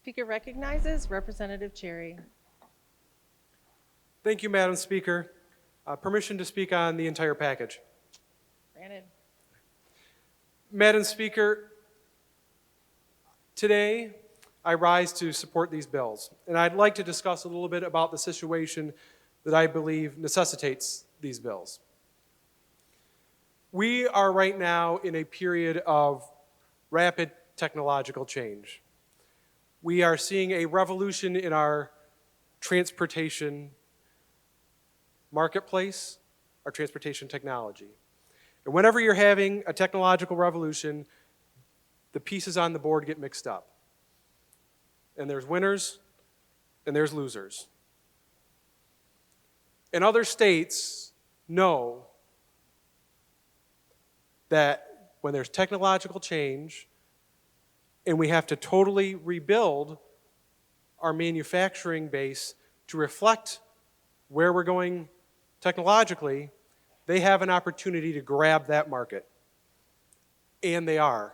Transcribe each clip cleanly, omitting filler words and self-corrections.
Speaker recognizes Representative Cherry. Thank you, Madam Speaker. Permission to speak on the entire package. Granted. Madam Speaker, today I rise to support these bills, and I'd like to discuss a little bit about the situation that I believe necessitates these bills. We are right now in a period of rapid technological change. We are seeing a revolution in our transportation marketplace, our transportation technology. And whenever you're having a technological revolution, the pieces on the board get mixed up. And there's winners and there's losers. And other states know that when there's technological change and we have to totally rebuild our manufacturing base to reflect where we're going technologically, they have an opportunity to grab that market. And they are.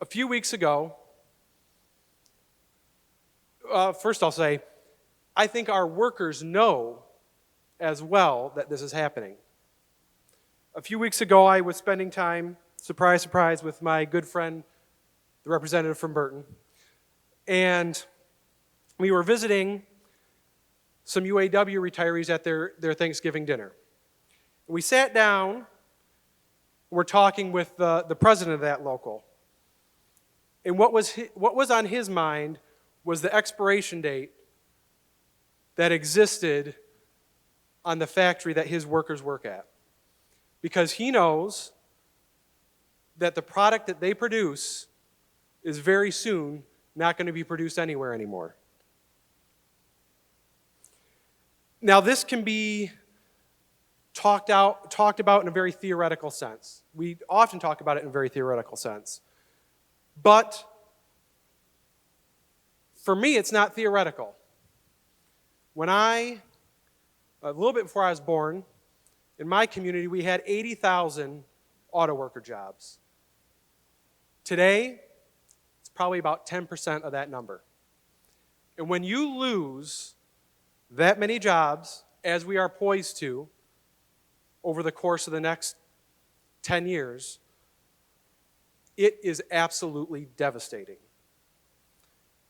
A few weeks ago, first I'll say, I think our workers know as well that this is happening. A few weeks ago, I was spending time, surprise, surprise, with my good friend, the representative from Burton. And we were visiting some UAW retirees at their Thanksgiving dinner. We sat down, we're talking with the president of that local. And what was on his mind was the expiration date that existed on the factory that his workers work at. Because he knows that the product that they produce is very soon not going to be produced anywhere anymore. Now, this can be talked about in a very theoretical sense. We often talk about it in a very theoretical sense. But for me, it's not theoretical. When a little bit before I was born, in my community, we had 80,000 auto worker jobs. Today, it's probably about 10% of that number. And when you lose that many jobs, as we are poised to, over the course of the next 10 years, it is absolutely devastating.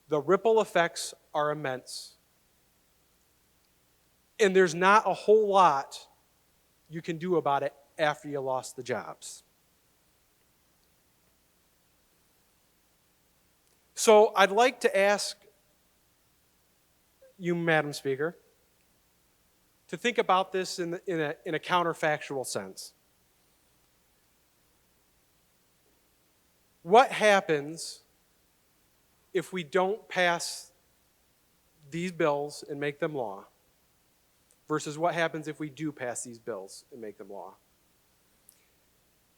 The ripple effects are immense. And there's not a whole lot you can do about it after you lost the jobs. So I'd like to ask you, Madam Speaker, to think about this in a counterfactual sense. What happens if we don't pass these bills and make them law versus what happens if we do pass these bills and make them law?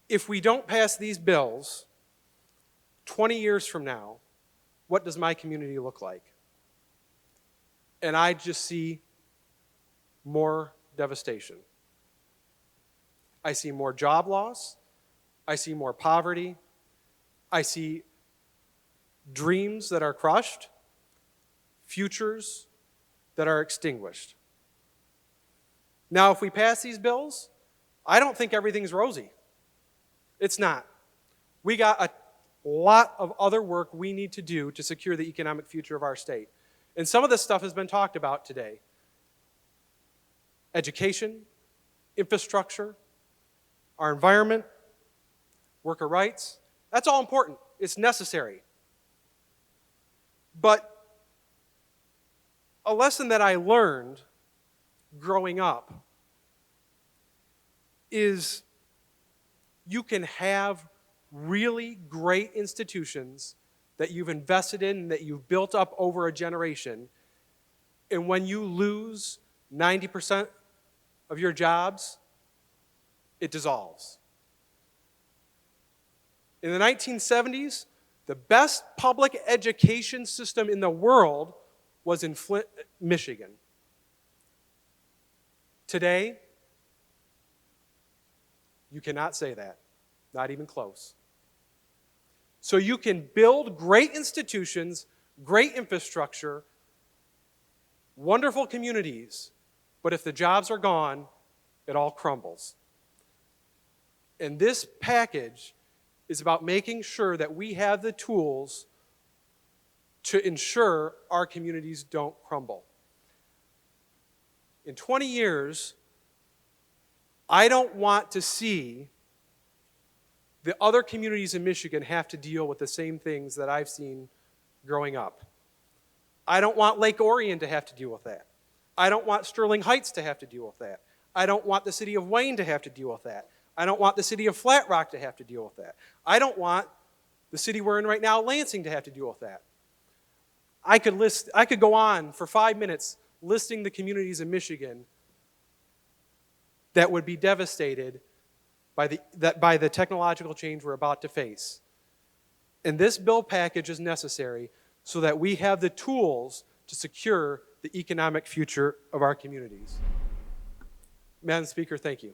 If we don't pass these bills, 20 years from now, what does my community look like? And I just see more devastation. I see more job loss. I see more poverty. I see dreams that are crushed, futures that are extinguished. Now, if we pass these bills, I don't think everything's rosy. It's not. We got a lot of other work we need to do to secure the economic future of our state. And some of this stuff has been talked about today. Education, infrastructure, our environment, worker rights. That's all important. It's necessary. But a lesson that I learned growing up is you can have really great institutions that you've invested in, that you've built up over a generation, and when you lose 90% of your jobs, it dissolves. In the 1970s, the best public education system in the world was in Flint, Michigan. Today, you cannot say that, not even close. So you can build great institutions, great infrastructure, wonderful communities, but if the jobs are gone, it all crumbles. And this package is about making sure that we have the tools to ensure our communities don't crumble. In 20 years, I don't want to see the other communities in Michigan have to deal with the same things that I've seen growing up. I don't want Lake Orion to have to deal with that. I don't want Sterling Heights to have to deal with that. I don't want the city of Wayne to have to deal with that. I don't want the city of Flat Rock to have to deal with that. I don't want the city we're in right now, Lansing, to have to deal with that. I could go on for 5 minutes listing the communities in Michigan that would be devastated by the technological change we're about to face. And this bill package is necessary so that we have the tools to secure the economic future of our communities. Madam Speaker, thank you.